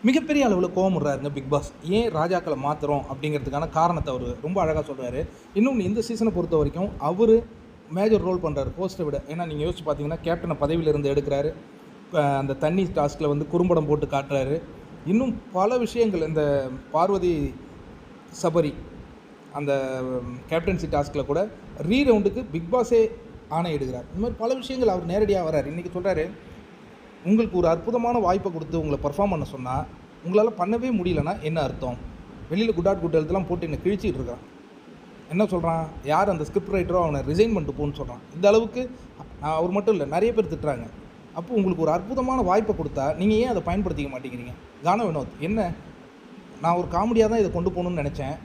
மிகப்பெரிய அளவில் கோவமுறாருங்க big pass. ஏன் ராஜாக்களை மாற்றுறோம் அப்படிங்கிறதுக்கான காரணத்தை அவர் ரொம்ப அழகாக சொல்கிறாரு. இன்னொன்று, இந்த சீசனை பொறுத்த வரைக்கும் அவர் மேஜர் ரோல் பண்ணுறாரு ஹோஸ்ட்டை விட. ஏன்னா நீங்கள் யோசிச்சு பார்த்தீங்கன்னா, கேப்டனை பதவியிலிருந்து எடுக்கிறாரு, அந்த தண்ணி டாஸ்கில் வந்து குறும்படம் போட்டு காட்டுறாரு. இன்னும் பல விஷயங்கள், இந்த பார்வதி சபரி அந்த கேப்டன்சி டாஸ்கில் கூட ரவுண்டுக்கு பிக் பாஸே ஆணையிடுகிறார். இந்த மாதிரி பல விஷயங்கள் அவர் நேரடியாக வர்றார். இன்றைக்கி சொல்கிறாரு, உங்களுக்கு ஒரு அற்புதமான வாய்ப்பை கொடுத்து உங்களை பர்ஃபார்ம் பண்ண சொன்னால் உங்களால் பண்ணவே முடியலன்னா என்ன அர்த்தம்? வெளியில் குட் எழுத்துலாம் போட்டு என்னை கிழிச்சிட்டு இருக்கான். என்ன சொல்கிறான்? யார் அந்த ஸ்கிரிப்ட் ரைட்டரோ அவனை ரிசைன் பண்ணிட்டு போன்னு சொல்கிறான். இந்த அளவுக்கு அவர் மட்டும் இல்லை, நிறைய பேர் திட்டுறாங்க. அப்போது உங்களுக்கு ஒரு அற்புதமான வாய்ப்பை கொடுத்தா நீங்கள் ஏன் அதை பயன்படுத்திக்க மாட்டேங்கிறீங்க? கான வினோத், என்ன நான் ஒரு காமெடியாக தான் இதை கொண்டு போகணுன்னு நினச்சேன்,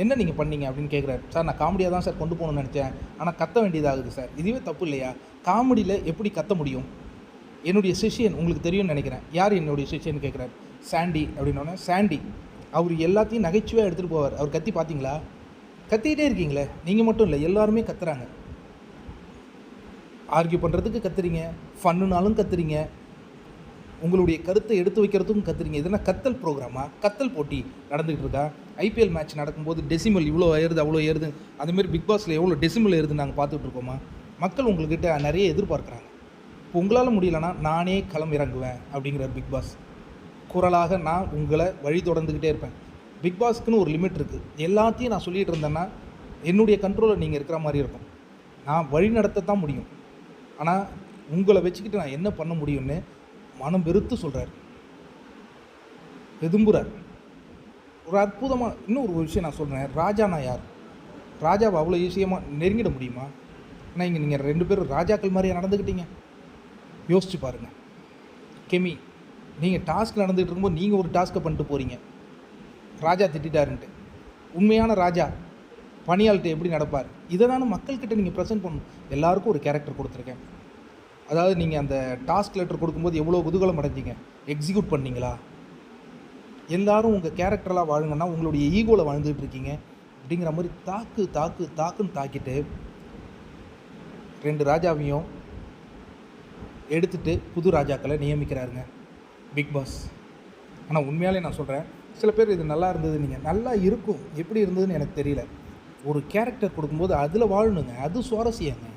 என்ன நீங்கள் பண்ணீங்க அப்படின்னு கேட்குறாரு. சார், நான் காமெடியாக தான் சார் கொண்டு போகணுன்னு நினச்சேன், ஆனால் கத்த வேண்டியதாகுது சார். இதுவே தப்பு இல்லையா? காமெடியில் எப்படி கத்த முடியும்? என்னுடைய சிஷியன் உங்களுக்கு தெரியும்னு நினைக்கிறேன். யார் என்னுடைய சிஷியன் கேட்குறாரு. சாண்டி அப்படின்னோடனே, சாண்டி அவர் எல்லாத்தையும் நகைச்சுவையாக எடுத்துகிட்டு போவார். அவர் கத்தி பார்த்தீங்களா? கத்திக்கிட்டே இருக்கீங்களே, நீங்கள் மட்டும் இல்லை, எல்லாருமே கத்துறாங்க. ஆர்கியூ பண்ணுறதுக்கு கத்துறீங்க, ஃபன்னுனாலும் கத்துறீங்க, உங்களுடைய கருத்தை எடுத்து வைக்கிறதுக்கும் கத்துறீங்க. இதெல்லாம் கத்தல் ப்ரோக்ராமா? கத்தல் போட்டி நடந்துகிட்டு இருக்கா? ஐபிஎல் மேட்ச் நடக்கும்போது டெசிமல் இவ்வளோ ஏறுது அவ்வளோ ஏறுது, அதுமாரி பிக் பாஸில் எவ்வளோ டெசிமல் ஏறுதுன்னு நாங்கள் பார்த்துட்டு இருக்கோமா? மக்கள் உங்கள்கிட்ட நிறைய எதிர்பார்க்குறாங்க. இப்போ உங்களால் முடியலன்னா நானே களம் இறங்குவேன் அப்படிங்கிறார் பிக் பாஸ். குரலாக நான் உங்களை வழி தொடர்ந்துக்கிட்டே இருப்பேன். பிக் பாஸ்க்குன்னு ஒரு லிமிட் இருக்குது. எல்லாத்தையும் நான் சொல்லிகிட்டு இருந்தேன்னா என்னுடைய கண்ட்ரோலில் நீங்கள் இருக்கிற மாதிரி இருக்கும். நான் வழி நடத்தத்தான் முடியும், ஆனால் உங்களை வச்சுக்கிட்டு நான் என்ன பண்ண முடியும்னு மனம் வெறுத்து சொல்கிறார், வெதும்புறார். ஒரு அற்புதமாக இன்னொரு விஷயம் நான் சொல்கிறேன். ராஜானா யார்? ராஜாவை அவ்வளோ ஈஸியமாக நெருங்கிட முடியுமா? ஆனால் இங்கே நீங்கள் 2 பேரும் ராஜாக்கள் மாதிரியே நடந்துக்கிட்டீங்க. யோசிச்சு பாருங்கள். கெமி, நீங்கள் டாஸ்க் நடந்துகிட்டு இருக்கும்போது நீங்கள் ஒரு டாஸ்க்கை பண்ணிட்டு போகிறீங்க, ராஜா திட்டாருன்ட்டு. உண்மையான ராஜா பணியாள்கிட்ட எப்படி நடப்பார்? இதை தானே மக்கள்கிட்ட நீங்கள் ப்ரெசென்ட் பண்ணணும். எல்லாருக்கும் ஒரு கேரக்டர் கொடுத்துருக்கேன். அதாவது நீங்கள் அந்த டாஸ்க் லெட்டர் கொடுக்கும்போது எவ்வளோ குதூகலம் அடைஞ்சிங்க, எக்ஸிக்யூட் பண்ணிங்களா? எல்லோரும் உங்கள் கேரக்டரெலாம் வாழுங்கன்னா உங்களுடைய ஈகோவில் வாழ்ந்துகிட்டு இருக்கீங்க அப்படிங்கிற மாதிரி தாக்குன்னு தாக்கிட்டு 2 ராஜாவையும் எடுத்துகிட்டு புது ராஜாக்களை நியமிக்கிறாருங்க பிக் பாஸ். ஆனால் உண்மையாலே நான் சொல்கிறேன், சில பேர் இது நல்லா இருந்தது, நீங்கள் நல்லா இருக்கும், எப்படி இருந்ததுன்னு எனக்கு தெரியல. ஒரு கேரக்டர் கொடுக்கும்போது அதில் வாழணுங்க, அது சுவாரஸ்யங்க.